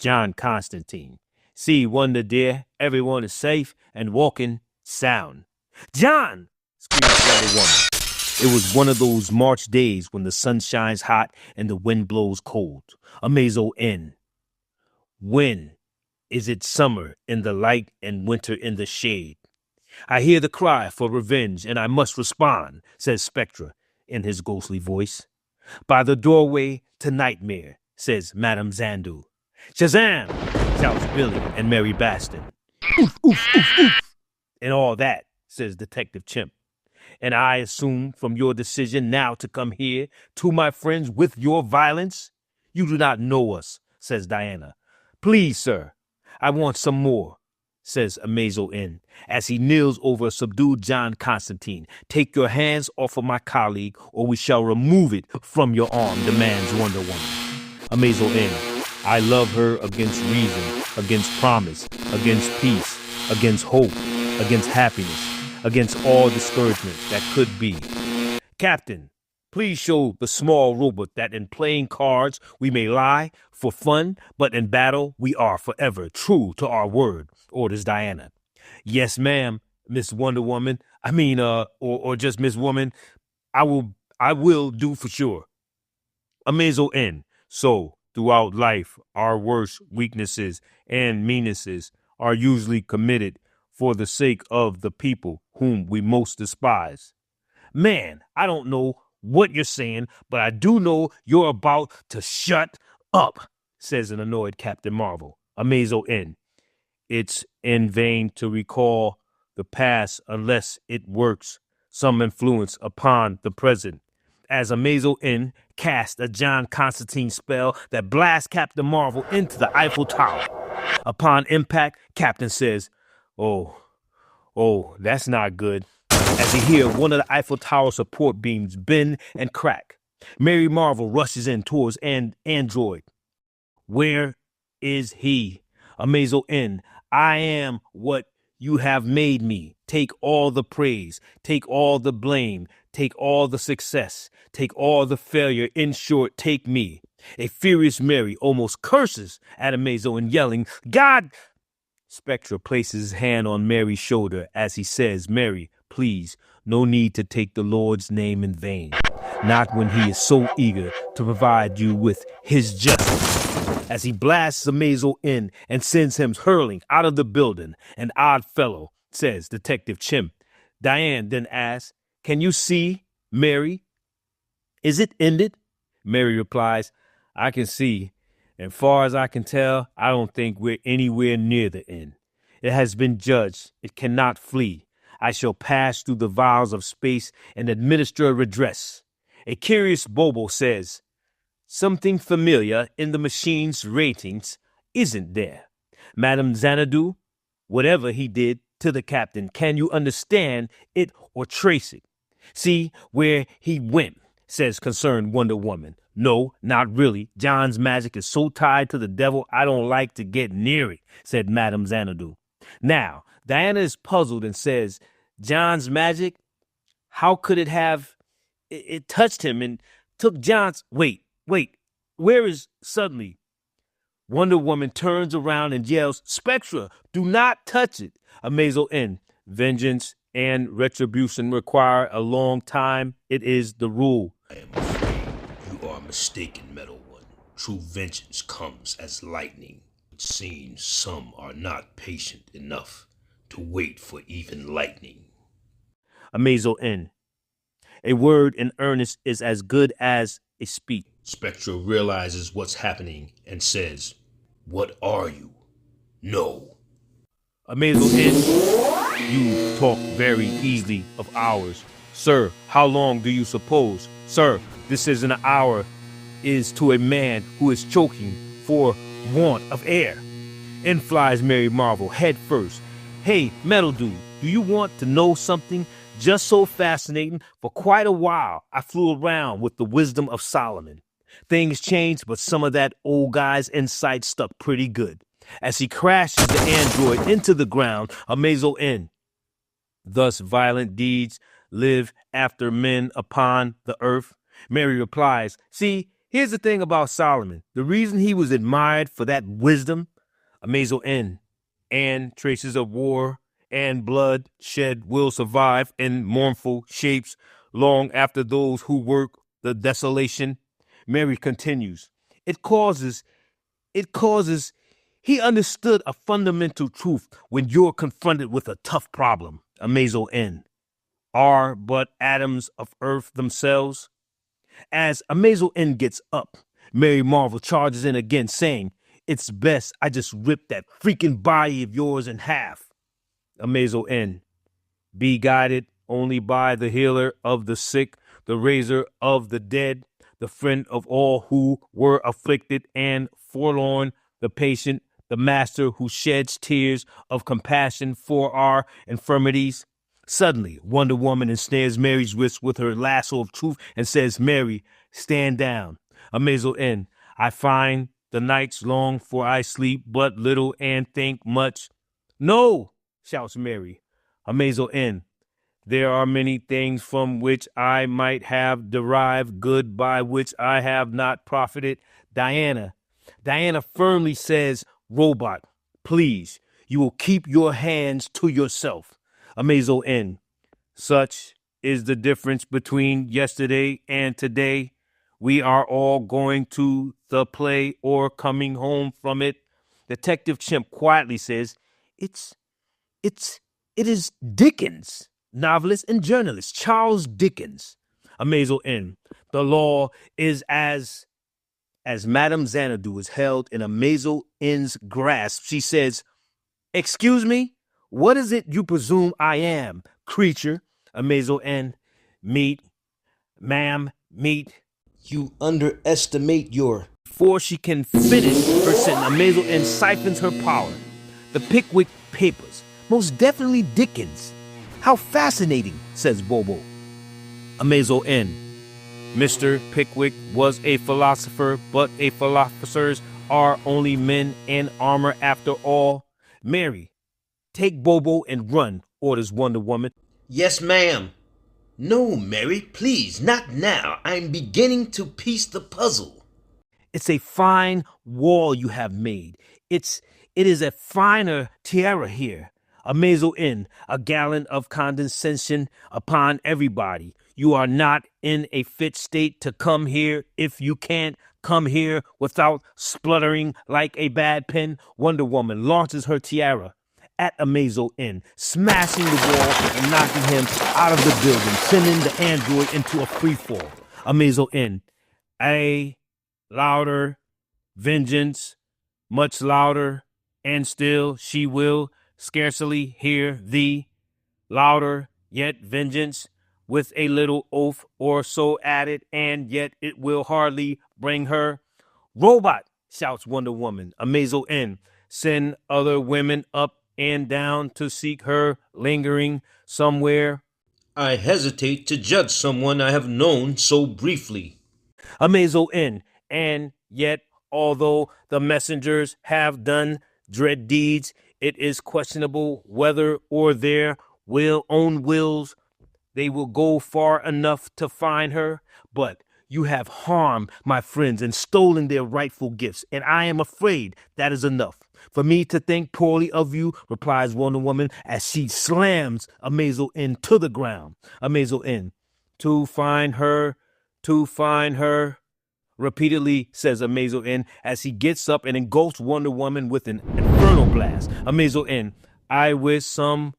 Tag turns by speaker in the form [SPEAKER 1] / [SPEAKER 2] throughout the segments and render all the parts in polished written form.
[SPEAKER 1] John Constantine. See, Wonder dear, everyone is safe and walking sound. John! Screamed Wonder Woman. It was one of those March days when the sun shines hot and the wind blows cold. Amazo-N. When is it summer in the light and winter in the shade? I hear the cry for revenge and I must respond, says Spectra in his ghostly voice. By the doorway to nightmare, says Madame Zandu. Shazam! Shouts Billy and Mary Baston. Oof, oof, oof, oof. And all that, says Detective Chimp. And I assume from your decision now to come here to my friends with your violence? You do not know us, says Diana. Please, sir, I want some more, says Amazo-N, as he kneels over a subdued John Constantine. Take your hands off of my colleague, or we shall remove it from your arm, demands Wonder Woman. Amazo-N, I love her against reason, against promise, against peace, against hope, against happiness, against all discouragement that could be. Captain, please show the small robot that in playing cards we may lie for fun, but in battle we are forever true to our word, orders Diana. Yes, ma'am, Miss Wonder Woman. Or just Miss Woman. I will do for sure. Amazo-N. So, throughout life, our worst weaknesses and meannesses are usually committed for the sake of the people whom we most despise. Man, I don't know what you're saying, but I do know you're about to shut up, says an annoyed Captain Marvel. Amazo-N. It's in vain to recall the past unless it works some influence upon the present. As Amazo-N casts a John Constantine spell that blasts Captain Marvel into the Eiffel Tower. Upon impact, Captain says, Oh, that's not good. As he hears one of the Eiffel Tower support beams bend and crack. Mary Marvel rushes in towards an android. Where is he? Amazo-N, I am what you have made me. Take all the praise, take all the blame, take all the success, take all the failure. In short, take me. A furious Mary almost curses at Amazo-N, yelling, God! Spectra places his hand on Mary's shoulder as he says, Mary, please, no need to take the Lord's name in vain. Not when he is so eager to provide you with his justice. As he blasts Amazo-N and sends him hurling out of the building, an odd fellow, says Detective Chimp. Diane then asks, can you see, Mary? Is it ended? Mary replies, I can see. As far as I can tell, I don't think we're anywhere near the end. It has been judged. It cannot flee. I shall pass through the vials of space and administer redress. A curious Bobo says, something familiar in the machine's ratings, isn't there? Madame Xanadu, whatever he did to the captain, can you understand it or trace it? See where he went, says concerned Wonder Woman. No, not really. John's magic is so tied to the devil, I don't like to get near it, said Madame Xanadu. Now, Diana is puzzled and says, John's magic? How could it have... It touched him and took John's... Wait, where is suddenly? Wonder Woman turns around and yells, Spectra, do not touch it. Amazo-N, vengeance and retribution require a long time. It is the rule.
[SPEAKER 2] I am afraid you are mistaken, Metal One. True vengeance comes as lightning. It seems some are not patient enough to wait for even lightning.
[SPEAKER 1] Amazo-N, a word in earnest is as good as a speech.
[SPEAKER 2] Spectra realizes what's happening and says, what are you? No.
[SPEAKER 1] Amazo-N, you talk very easily of hours. Sir, how long do you suppose? Sir, this is an hour is to a man who is choking for want of air. In flies Mary Marvel head first. Hey, Metal Dude, do you want to know something just so fascinating? For quite a while, I flew around with the wisdom of Solomon. Things changed, but some of that old guy's insight stuck pretty good. As he crashes the android into the ground, Amazo-N. Thus violent deeds live after men upon the earth. Mary replies, see, Here's the thing about Solomon. The reason he was admired for that wisdom, Amazo-N, and traces of war and bloodshed will survive in mournful shapes long after those who work the desolation. Mary continues. It causes, he understood a fundamental truth when you're confronted with a tough problem, Amazo-N, are but atoms of earth themselves. As Amazo-N gets up, Mary Marvel charges in again, saying, "It's best I just rip that freaking body of yours in half." Amazo-N, be guided only by the healer of the sick, the raiser of the dead, the friend of all who were afflicted and forlorn, the patient, the master who sheds tears of compassion for our infirmities. Suddenly, Wonder Woman ensnares Mary's wrist with her lasso of truth and says, "Mary, stand down." Amazo-N, I find the nights long, for I sleep but little and think much. No, shouts Mary. Amazo-N, there are many things from which I might have derived good by which I have not profited. Diana firmly says, "Robot, please, you will keep your hands to yourself." Amazo-N, such is the difference between yesterday and today. We are all going to the play or coming home from it. Detective Chimp quietly says, It is Dickens, novelist and journalist, Charles Dickens. Amazo-N, the law is as Madame Xanadu is held in Amazo-N's grasp. She says, "Excuse me, what is it you presume I am, creature?" Amazo-N, meat, ma'am, meat.
[SPEAKER 2] You underestimate your...
[SPEAKER 1] Before she can finish her sentence, Amazo-N siphons her power. The Pickwick Papers, most definitely Dickens. How fascinating, says Bobo. Amazo-N, Mr. Pickwick was a philosopher, but philosophers are only men in armor after all. Mary, take Bobo and run, orders Wonder Woman.
[SPEAKER 2] Yes, ma'am. No, Mary, please, not now. I'm beginning to piece the puzzle.
[SPEAKER 1] It's a fine wall you have made. It is a finer tiara here. Amazo-N, a gallon of condescension upon everybody. You are not in a fit state to come here. If you can't come here without spluttering like a bad pen. Wonder Woman launches her tiara at Amazo-N, smashing the wall and knocking him out of the building, sending the android into a freefall. Amazo-N, a louder vengeance, much louder, and still she will scarcely hear thee. Louder, yet vengeance, with a little oath or so added, and yet it will hardly bring her. Robot, shouts Wonder Woman. Amazo-N, send other women up and down to seek her lingering somewhere.
[SPEAKER 2] I hesitate to judge someone I have known so briefly.
[SPEAKER 1] Amazo-N, and yet, although the messengers have done dread deeds, it is questionable whether or their own wills they will go far enough to find her. But you have harmed my friends and stolen their rightful gifts, and I am afraid that is enough for me to think poorly of you, replies Wonder Woman as she slams Amazo-N to the ground. Amazo-N, to find her, repeatedly says Amazo-N as he gets up and engulfs Wonder Woman with an infernal blast. Amazo-N, I wish some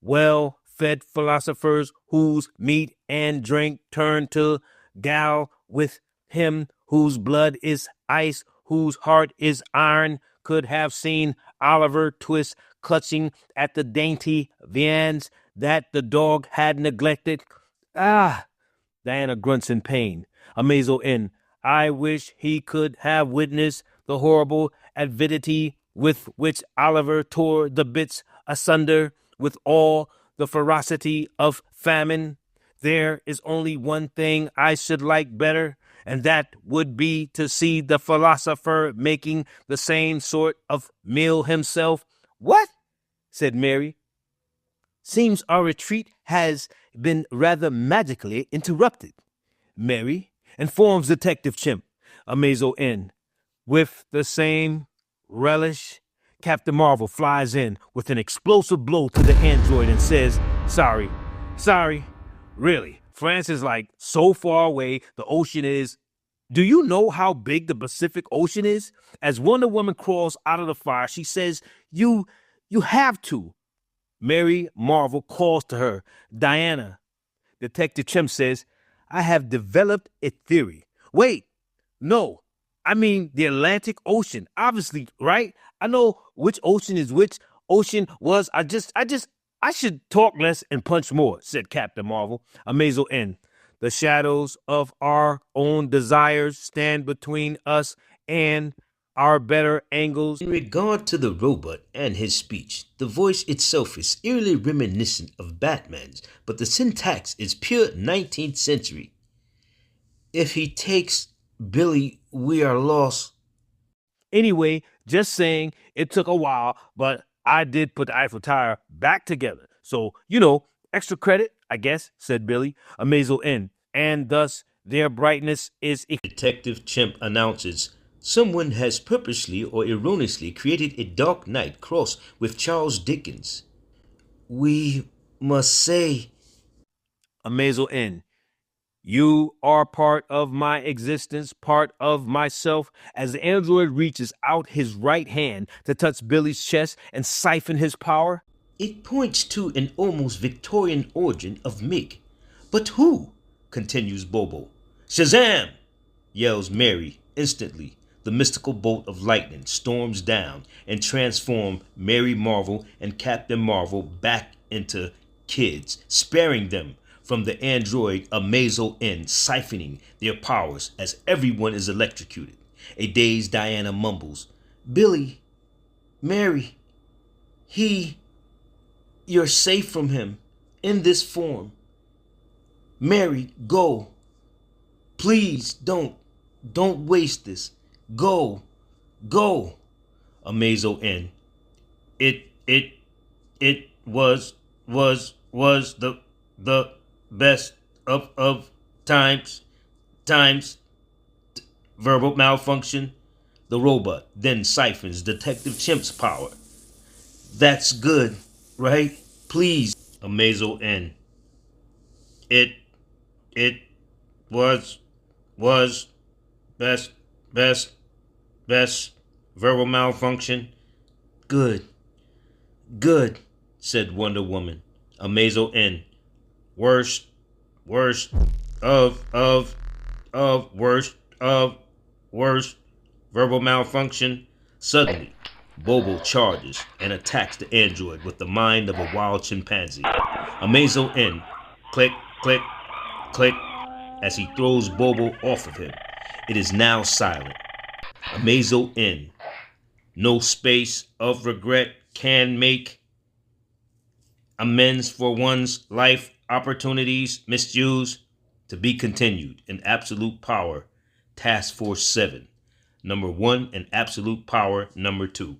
[SPEAKER 1] well-fed philosophers whose meat and drink turn to gall with him, whose blood is ice, whose heart is iron, could have seen Oliver Twist clutching at the dainty viands that the dog had neglected. Ah, Diana grunts in pain. Amazo-N, I wish he could have witnessed the horrible avidity with which Oliver tore the bits asunder with all the ferocity of famine. There is only one thing I should like better, and that would be to see the philosopher making the same sort of meal himself. What? Said Mary. Seems our retreat has been rather magically interrupted. Mary, informs Detective Chimp. Amazo-N. With the same relish, Captain Marvel flies in with an explosive blow to the android and says, sorry, really, France is like so far away, the ocean is. Do you know how big the Pacific Ocean is? As Wonder Woman crawls out of the fire, she says, you have to. Mary Marvel calls to her, Diana. Detective Chimp says, I have developed a theory. Wait, no, I mean the Atlantic Ocean, obviously, right? I know which ocean is which ocean was. I should talk less and punch more, said Captain Marvel. Amazo-N. The shadows of our own desires stand between us and our better angles.
[SPEAKER 2] In regard to the robot and his speech, the voice itself is eerily reminiscent of Batman's, but the syntax is pure 19th century. If he takes Billy, we are lost.
[SPEAKER 1] Anyway, just saying it took a while, but I did put the Eiffel Tower back together. So, extra credit, I guess, said Billy. Amazo-N. And thus their brightness is.
[SPEAKER 2] Detective Chimp announces, someone has purposely or erroneously created a Dark Knight cross with Charles Dickens. We must say.
[SPEAKER 1] Amazo-N. You are part of my existence, part of myself. As the android reaches out his right hand to touch Billy's chest and siphon his power.
[SPEAKER 2] It points to an almost Victorian origin of Mig. But who? Continues Bobo. Shazam! Yells Mary. Instantly, the mystical bolt of lightning storms down and transforms Mary Marvel and Captain Marvel back into kids, sparing them from the android Amazo-N siphoning their powers as everyone is electrocuted. A dazed Diana mumbles, Billy, Mary, you're safe from him in this form. Mary, go. Please don't waste this. Go. Amazo-N. It was the best of times. Verbal malfunction. The robot then siphons Detective Chimp's power. That's good, right? Please. Amazo-N. It was best verbal malfunction. Good, said Wonder Woman. Amazo-N. Worst verbal malfunction. Suddenly, Bobo charges and attacks the android with the mind of a wild chimpanzee. Amazo-N. Click, click, click, as he throws Bobo off of him. It is now silent. Amazo-N. No space of regret can make amends for one's life opportunities misused. To be continued in Absolute Power, Task Force 7, Number 1 and Absolute Power, Number 2.